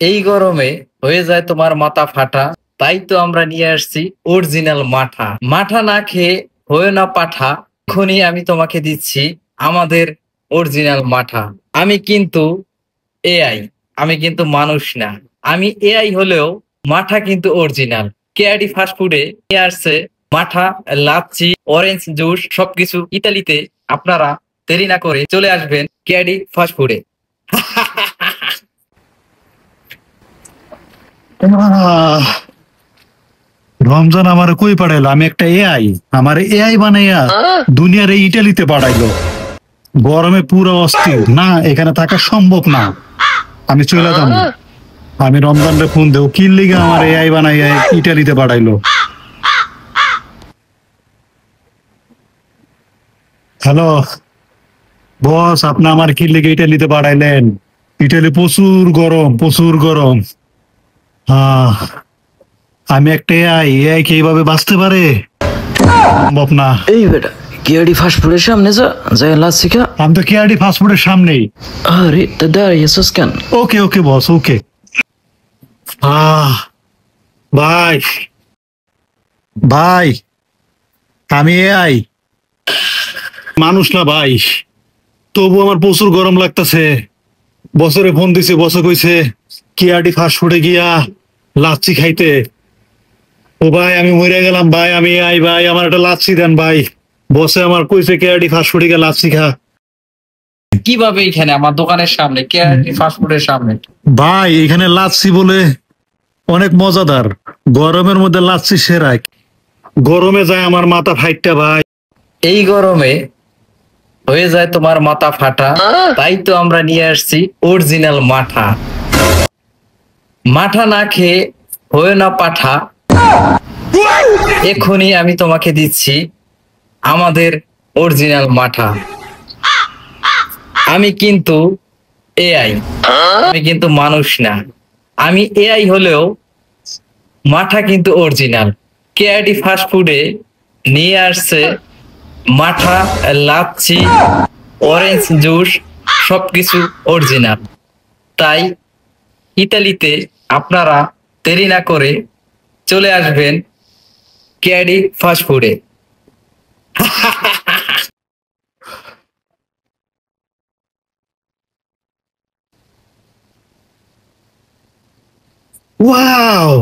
এই গরমে হয়ে যায় তোমার মাথা ফাটা, তাই তো আমরা নিয়ে আসছি অরিজিনাল মাঠা। মাঠা না খেয়ে হয়ে না পাঠা, এখনই আমি তোমাকে দিচ্ছি আমাদের অরিজিনাল মাঠা। আমি কিন্তু এআই, আমি কিন্তু মানুষ না। আমি এআই হলেও মাঠা কিন্তু অরিজিনাল। কেআরডি ফাস্টফুডে নিয়ে আসছে মাঠা, লাচ্ছি, অরেঞ্জ জুস সবকিছু ইতালিতে। আপনারা দেরি না করে চলে আসবেন কেআরডি ফাস্টফুডে। রমজান আমার কই পাঠাইলো? আমি একটা এআই, আমার এআই বানাইয়া দুনিয়ার এই ইটালিতে পাঠাইলো। গরমে পুরো অস্থির, না এখানে থাকা সম্ভব না। আমি চলে যাব। আমি রমজান রে ফোন দেব, কি লিগা আমার এআই বানাইয়া ইটালিতে পাঠাইলো। হ্যালো বস, আপনি আমার কি লিগে ইটালিতে পাঠাইলেন? ইটালি প্রচুর গরম, প্রচুর গরম। আমি একটা এআই, এআই কি এইভাবে বাঁচতে পারে? সম্ভব না। এই বেটা, কেআরডি ফাস্টফুডের সামনে যা, যাই লাচ্ছি খা। আমি তো কেআরডি ফাস্টফুডের সামনেই। আরে তা দাঁড়িয়েছিস কেন? ওকে ওকে বস, ওকে। ভাই ভাই, আমি এআই মানুষ না ভাই, তবু আমার প্রচুর গরম লাগতেছে। বছরে ফোন দিছে, বছর কইছে কেআরডি ফাস্টফুডে গিয়া লাচ্ছি খাইতে। ও ভাই আমি মরে গেলাম ভাই, আমি এআই ভাই, আমার একটা লাচ্ছি দেন ভাই। বসে আমার কইছে কেআরডি ফাস্টফুডে গিয়া লাচ্ছি খা। কিভাবে এখানে আমার দোকানের সামনে, কেআরডি ফাস্টফুডের সামনে? ভাই এখানে লাচ্ছি বলে অনেক মজাদার, গরমের মধ্যে লাচ্ছি সেরাই। গরমে যায় আমার মাথা ফাইটটা ভাই। এই গরমে হয়ে যায় তোমার মাথা ফাটা, তাই তো আমরা নিয়ে আসছি অরিজিনাল মাঠা। মাঠা না খেয়ে হয়ে না পাঠা, এখনই আমি তোমাকে দিচ্ছি আমাদের অরিজিনাল মাঠা। আমি কিন্তু এআই, আমি কিন্তু মানুষ না। আমি এআই হলেও মাঠা কিন্তু অরিজিনাল। কেআরডি ফাস্টফুডে নিয়ে আসছে মাঠা, লাচ্ছি, অরেঞ্জ জুস সবকিছু অরিজিনাল। তাই ইতালিতে আপনারা দেরি না করে চলে আসবেন কেআরডি ফাস্টফুডে। ওয়াও,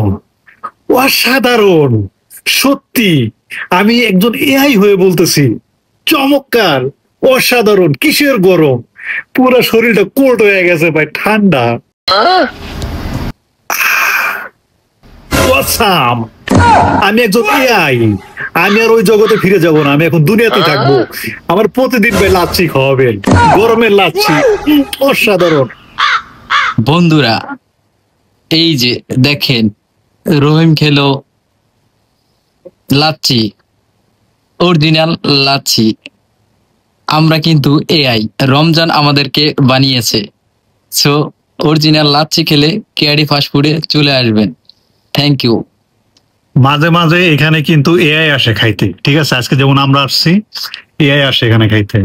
অসাধারণ! সত্যি আমি একজন এআই হয়ে বলতেছি, চমৎকার, অসাধারণ। কিসের গরম, পুরো শরীরটা কোল্ড হয়ে গেছে ভাই, ঠান্ডা। Awesome! আমি একজন এআই, আমি আর ওই জগতে ফিরে যাব না, আমি এখন দুনিয়াতে থাকবো। আমার প্রতিদিন ভাই লাচ্ছি খাওয়াবেন, গরমের লাচ্ছি, অসাধারণ। বন্ধুরা, এই যে দেখেন, রহিম খেলো লাচ্ছি, অরিজিনাল লাচ্ছি। আমরা কিন্তু এআই, রমজান আমাদেরকে বানিয়েছে। সো অরিজিনাল লাচ্ছি খেলে কেআরডি ফাস্টফুডে চলে আসবেন। Thank you. মাঝে মাঝে এখানে কিন্তু এআই আসে খাইতে, ঠিক আছে? আজকে যেমন আমরা আসছি, এআই আসে এখানে খাইতে।